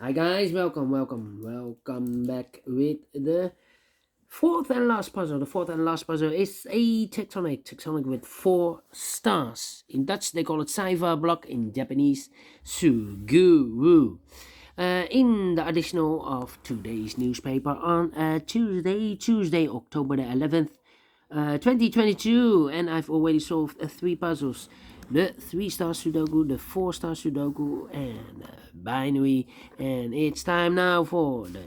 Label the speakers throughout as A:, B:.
A: Hi guys, welcome back with the fourth and last puzzle. The fourth and last puzzle is a tectonic with 4 stars. In Dutch they call it Saiva block, in Japanese Suguru. In the additional of today's newspaper on Tuesday, October the 11th, 2022, and I've already solved 3 puzzles: the 3-star Sudoku, the 4-star Sudoku, and binary. And it's time now for the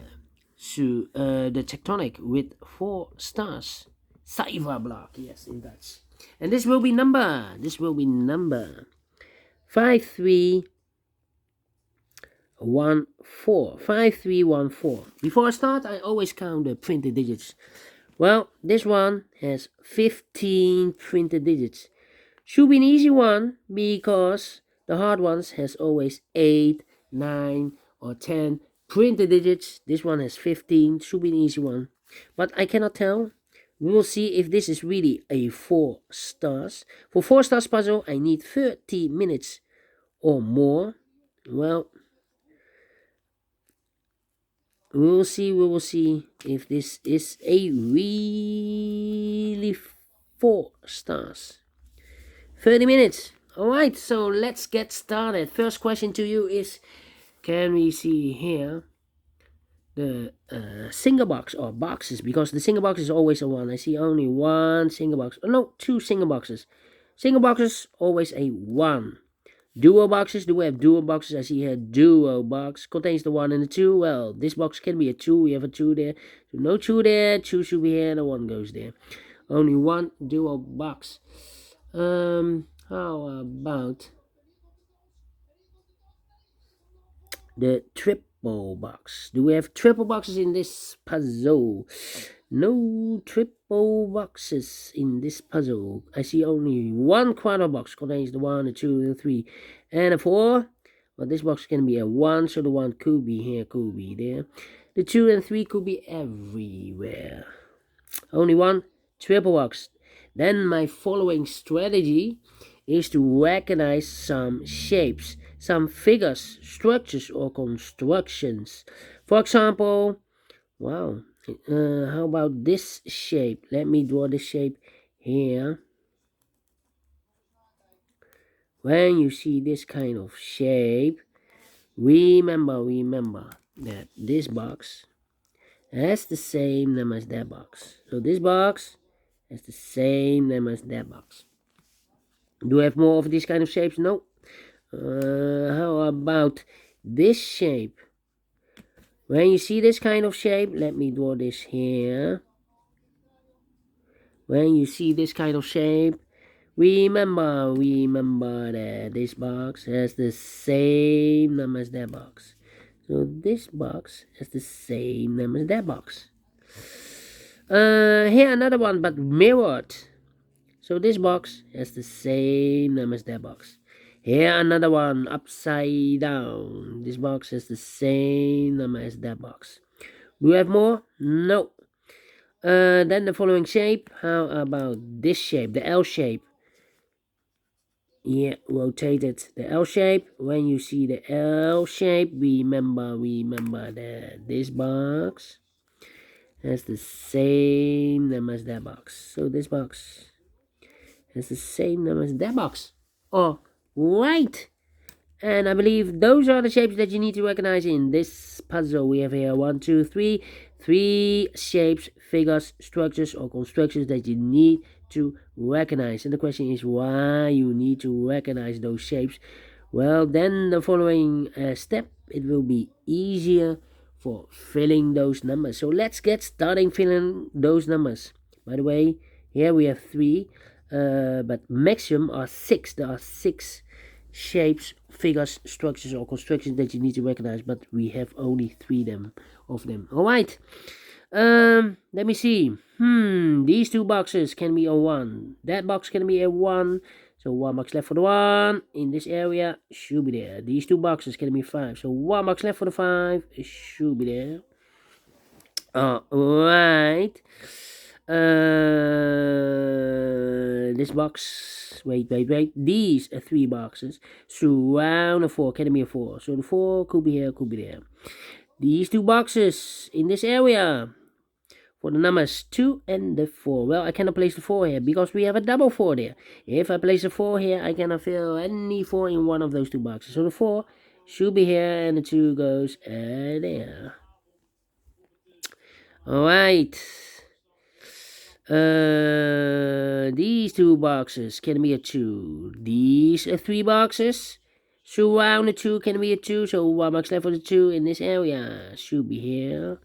A: Tectonic with 4 stars, Saiva block. Yes, in Dutch. And this will be number 5314. 5314. Before I start, I always count the printed digits. Well, this one has 15 printed digits. Should be an easy one because the hard ones has always 8, 9, or 10 printed digits. This one has 15. Should be an easy one. But I cannot tell. We will see if this is really a 4 stars. For 4 stars puzzle, I need 30 minutes or more. Well, we will see if this is a really 4 stars. 30 minutes. Alright, so let's get started. First question to you is, can we see here the single box or boxes? Because the single box is always a 1. I see only 1 single box. Oh no, 2 single boxes. Single boxes, always a 1. Duo boxes, do we have duo boxes? I see here duo box contains the 1 and the 2. Well, this box can be a 2. We have a 2 there. So no 2 there. 2 should be here. The 1 goes there. Only 1 duo box. How about the triple box? Do we have triple boxes in this puzzle? No triple boxes in this puzzle. I see only 1 quarter box contains the 1, the 2, the 3, and a 4. Well, this box can be a 1, so the 1 could be here, could be there. The 2 and 3 could be everywhere. Only 1 triple box. Then my following strategy is to recognize some shapes, some figures, structures, or constructions. For example, wow, how about this shape? Let me draw this shape here. When you see this kind of shape, remember that this box has the same name as that box. So this box has the same name as that box. Do we have more of these kind of shapes? No. How about this shape? When you see this kind of shape, let me draw this here. When you see this kind of shape, remember that this box has the same name as that box. So this box has the same name as that box. Here another one, but mirrored. So this box has the same name as that box. Here another one, upside down. This box has the same name as that box. Do we have more? No. Then the following shape. How about this shape, the L shape? Yeah, rotated. The L shape. When you see the L shape, remember that this box has the same name as that box. So this box has the same name as that box. Oh, right. And I believe those are the shapes that you need to recognize in this puzzle. We have here 1, 2, 3. 3 shapes, figures, structures, or constructions that you need to recognize. And the question is why you need to recognize those shapes. Well, then the following step, it will be easier for filling those numbers. So let's get starting filling those numbers. By the way, here we have 3, but maximum are 6. There are 6 shapes, figures, structures, or constructions that you need to recognize, but we have only 3 of them. All right. Let me see. These 2 boxes can be a 1. That box can be a 1. So 1 box left for the 1. In this area, should be there. These 2 boxes can be 5. So 1 box left for the 5. It should be there. All right. This box, wait, these are 3 boxes surround a 4, can be a 4, so the 4 could be here, could be there. These 2 boxes in this area for the numbers 2 and the 4. Well, I cannot place the 4 here because we have a double 4 there. If I place a 4 here, I cannot fill any 4 in one of those 2 boxes. So the 4 should be here and the 2 goes there. Alright. These 2 boxes can be a 2. These are 3 boxes. Surround the 2 can be a 2. So 1 box left for the 2 in this area. Should be here.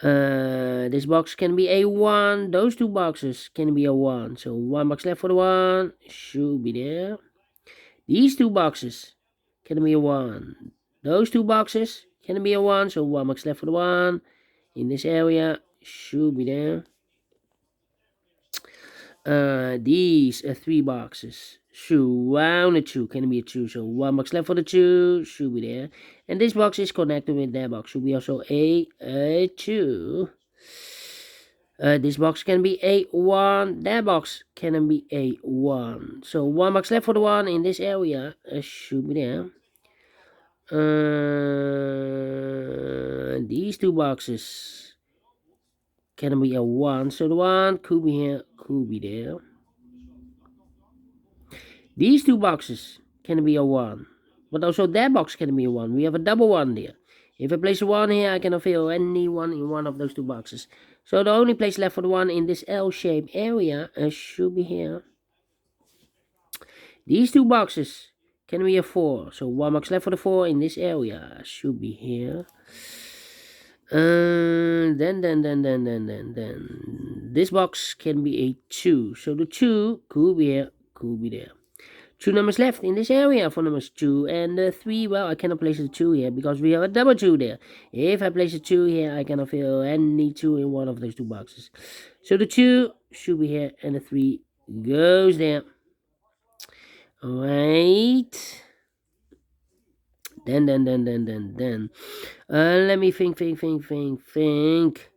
A: This box can be a 1. Those 2 boxes can be a 1. So 1 box left for the 1. Should be there. These 2 boxes can be a 1. Those 2 boxes can be a 1. So 1 box left for the 1. In this area. Should be there. These are 3 boxes. Surround the 2 can be a 2. So 1 box left for the 2. Should be there. And this box is connected with that box. Should be also a 2. This box can be a 1. That box can be a 1. So 1 box left for the 1 in this area. Should be there. These 2 boxes can be a 1. So the 1 could be here, could be there. These 2 boxes can be a 1. But also that box can be a 1. We have a double 1 there. If I place a 1 here, I cannot fill any 1 in one of those 2 boxes. So the only place left for the 1 in this L-shaped area should be here. These 2 boxes can be a 4. So 1 box left for the 4 in this area should be here. Then this box can be a 2. So the 2 could be here, could be there. 2 numbers left in this area for numbers 2 and 3. Well, I cannot place the 2 here because we have a double 2 there. If I place a 2 here, I cannot fill any 2 in one of those 2 boxes. So the 2 should be here and the 3 goes there. Alright. Then. Let me think.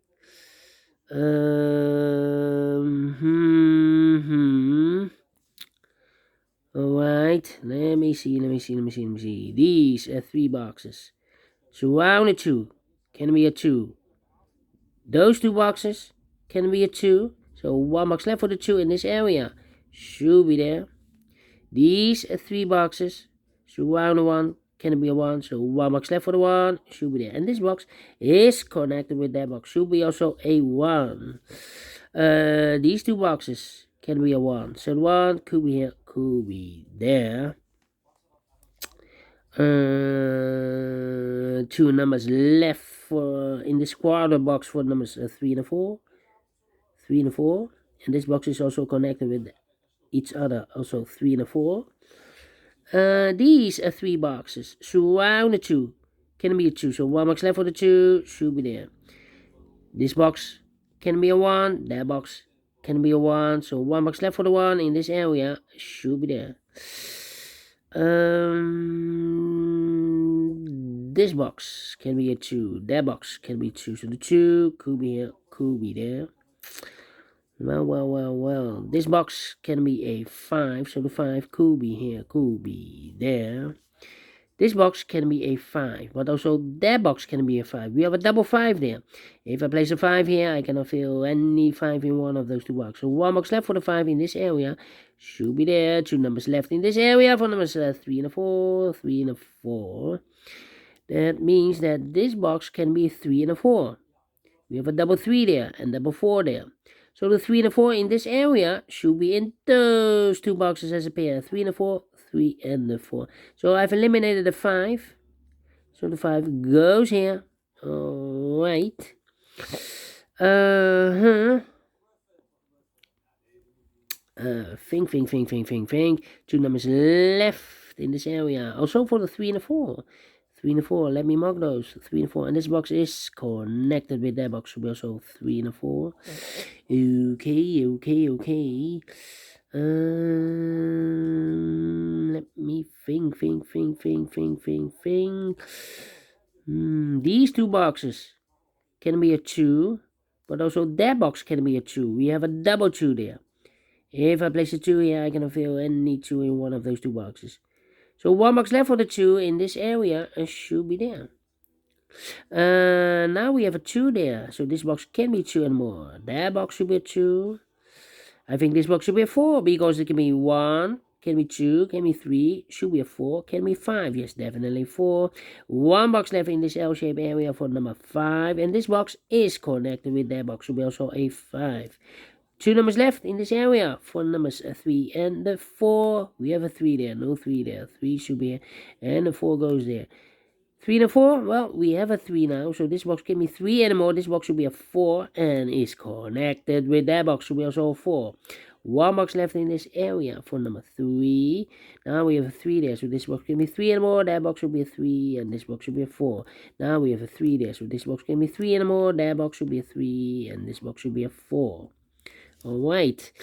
A: Alright, let me see. These are 3 boxes. Surround the 2 can be a 2. Those 2 boxes can be a 2. So 1 box left for the 2 in this area should be there. These are 3 boxes. Surround the 1 can be a 1. So 1 box left for the 1 should be there. And this box is connected with that box. Should be also a 1. These 2 boxes can be a 1. So the 1 could be here, could be there. 2 numbers left for in this quarter box for numbers 3 and 4. 3 and 4. And this box is also connected with each other. Also 3 and 4. These are 3 boxes. Surround the 2 can be a 2. So 1 box left for the 2 should be there. This box can be a 1. That box can be a 1. So 1 box left for the 1 in this area should be there. This box can be a 2. That box can be 2. So the 2 could be here, could be there. Well. This box can be a 5. So the 5 could be here, could be there. This box can be a 5, but also that box can be a 5. We have a double 5 there. If I place a 5 here, I cannot fill any 5 in one of those 2 boxes. So 1 box left for the 5 in this area should be there. 2 numbers left in this area for numbers 3 and 4, 3 and 4. That means that this box can be 3 and 4. We have a double 3 there and double 4 there. So the 3 and 4 in this area should be in those 2 boxes as a pair. 3 and 4, 3 and 4. So I've eliminated the 5. So the 5 goes here. Alright. Think. 2 numbers left in this area. Also for the 3 and 4. 3 and 4, let me mark those. 3 and 4. And this box is connected with that box. So we also 3 and 4. Okay. Let me think. These 2 boxes can be a 2. but also that box can be a 2. We have a double 2 there. If I place a 2 here, I can fill any 2 in one of those 2 boxes. So 1 box left for the 2 in this area and should be there. Now we have a 2 there, so this box can be 2 and more. That box should be a 2. I think this box should be a 4 because it can be 1, can be 2, can be 3, should be a 4, can be 5. Yes, definitely 4. 1 box left in this L-shaped area for number 5, and this box is connected with that box, should be also a 5. 2 numbers left in this area for numbers 3 and the 4. We have a 3 there, no 3 there. 3 should be here, and the 4 goes there. 3 and a 4, well, we have a 3 now, so this box can be 3 and more. This box should be a 4 and is connected with that box, should be also a 4. 1 box left in this area for number 3. Now we have a 3 there, so this box can be 3 and more. That box should be a 3, and this box should be a 4. Now we have a 3 there, so this box can be 3 and more. That box should be a 3, and this box should be a 4. Alright,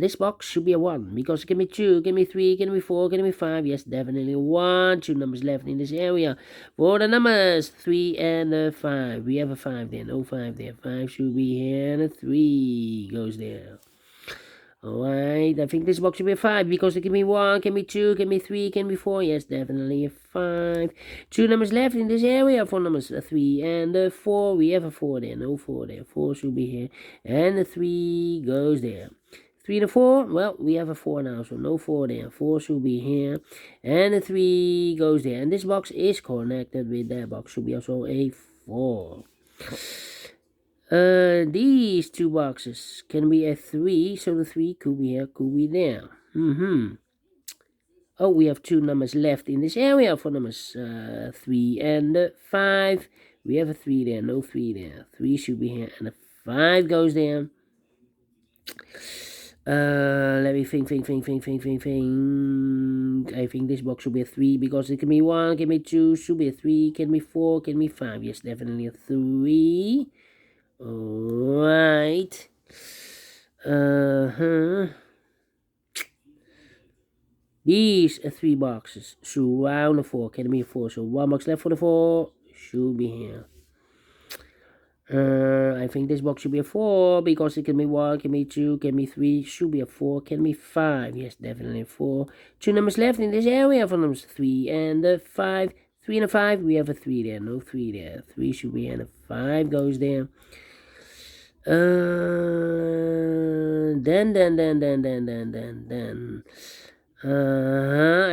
A: this box should be a 1, because it can be 2, can be 3, can be 4, can be 5, yes, definitely 1, 2 numbers left in this area, for the numbers 3 and 5, we have a 5 there, no 5 there, 5 should be here, and a 3 goes there. Alright, I think this box should be a 5 because it can be 1, can be 2, can be 3, can be 4. Yes, definitely a 5. 2 numbers left in this area for numbers 3 and 4. We have a 4 there, no 4 there. 4 should be here, and the 3 goes there. 3 and 4, well, we have a 4 now, so no 4 there. 4 should be here, and the 3 goes there. And this box is connected with that box, should be also a 4. These 2 boxes can be a 3, so the 3 could be here, could be there. Oh, we have 2 numbers left in this area for numbers 3 and 5. We have a 3 there, no 3 there. 3 should be here, and the 5 goes there. Let me think. I think this box should be a 3 because it can be 1, can be 2, should be a 3, can be 4, can be 5. Yes, definitely a 3. Alright. These are 3 boxes surround the 4. Can be a 4. So 1 box left for the 4. Should be here. I think this box should be a 4 because it can be 1, can be 2, can be 3, should be a 4, can be 5. Yes, definitely 4. 2 numbers left in this area for numbers 3 and 5. 3 and a 5, we have a 3 there, no 3 there. 3 should be here, and a 5 goes there. I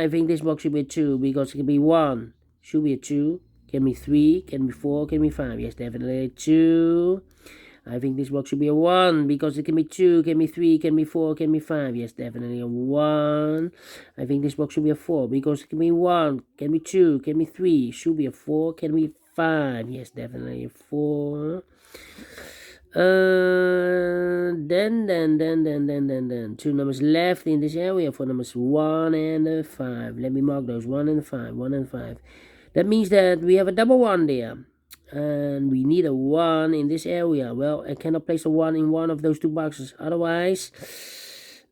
A: think this box should be a 2 because it can be 1, should be a 2, can be 3, can be 4, can be 5. Yes, definitely a 2. I think this box should be a 1 because it can be 2, can be 3, can be 4, can be 5. Yes, definitely a 1. I think this box should be a 4 because it can be 1, can be 2, can be 3, should be a 4, can be 5. Yes, definitely a 4. Then 2 numbers left in this area for numbers 1 and 5. Let me mark those 1 and 5, 1 and 5. That means that we have a double 1 there, and we need a 1 in this area. Well, I cannot place a 1 in one of those 2 boxes, otherwise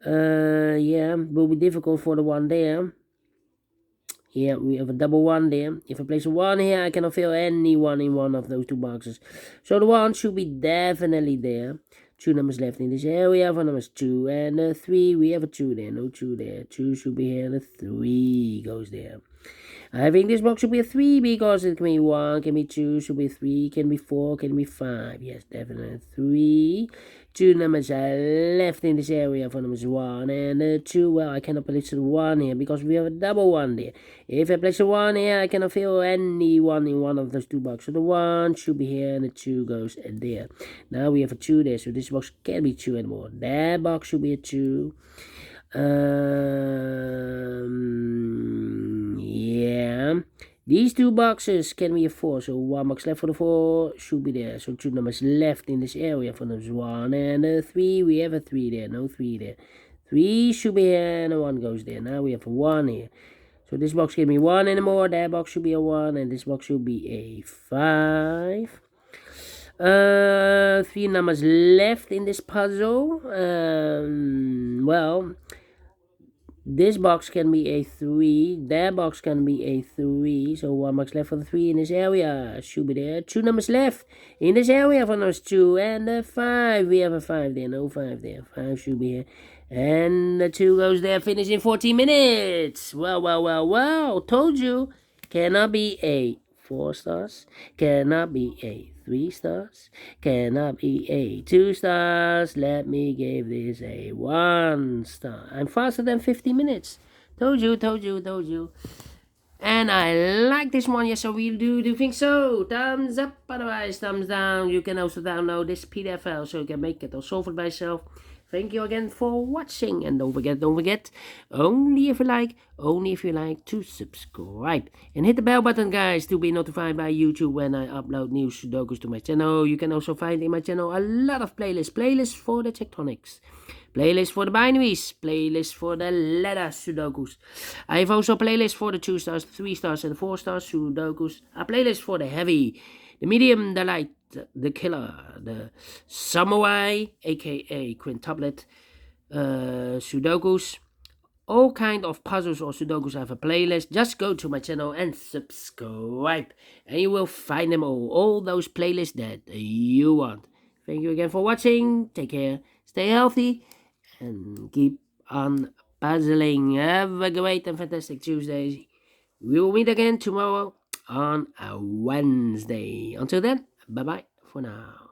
A: yeah, it will be difficult for the 1 there. Yeah, we have a double 1 there. If I place a 1 here, I cannot fill any 1 in one of those 2 boxes. So the 1 should be definitely there. 2 numbers left in this area for numbers 2 and 3. We have a 2 there, no 2 there. 2 should be here, and a 3 goes there. I think this box should be a 3 because it can be 1, can be 2, should be 3, can be 4, can be 5. Yes, definitely 3. 2 numbers are left in this area for numbers 1 and 2. Well, I cannot place a 1 here because we have a double 1 there. If I place a 1 here, I cannot fill any 1 in one of those 2 boxes. So the 1 should be here, and the 2 goes there. Now we have a 2 there, so this box can be 2 and more. That box should be a 2. Yeah, these 2 boxes can be a 4, so 1 box left for the 4 should be there. So 2 numbers left in this area for numbers 1 and 3. We have a 3 there, no 3 there. 3 should be here, and a 1 goes there. Now we have a 1 here. So this box can be 1 anymore. That box should be a 1, and this box should be a 5. 3 numbers left in this puzzle. Well, This box can be a 3. That box can be a 3. So 1 box left for the 3 in this area. Should be there. 2 numbers left in this area for those 2. And the 5. We have a 5 there. No 5 there. 5 should be here. And the 2 goes there. Finish in 14 minutes. Well. Told you. Cannot be a 4 stars. Cannot be a 3 stars. Cannot be a 2 stars. Let me give this a 1 star. I'm faster than 50 minutes. Told you. And I like this one. Yes, so we do think so. Thumbs up, otherwise thumbs down. You can also download this PDF file so you can make it or solve it by yourself. Thank you again for watching, and don't forget, only if you like to subscribe and hit the bell button, guys, to be notified by YouTube when I upload new Sudokus to my channel. You can also find in my channel a lot of playlists for the Tectonics, playlists for the binaries, playlists for the letter Sudokus. I have also playlists for the 2 stars, 3 stars, and 4 stars Sudokus. A playlist for the heavy, the medium, the light, the killer, the samurai, aka quintuplet Sudokus. All kind of puzzles or Sudokus have a playlist. Just go to my channel and subscribe, and you will find them all those playlists that you want. Thank you again for watching. Take care, stay healthy, and keep on puzzling. Have a great and fantastic Tuesday. We will meet again tomorrow on a Wednesday. Until then, bye-bye for now.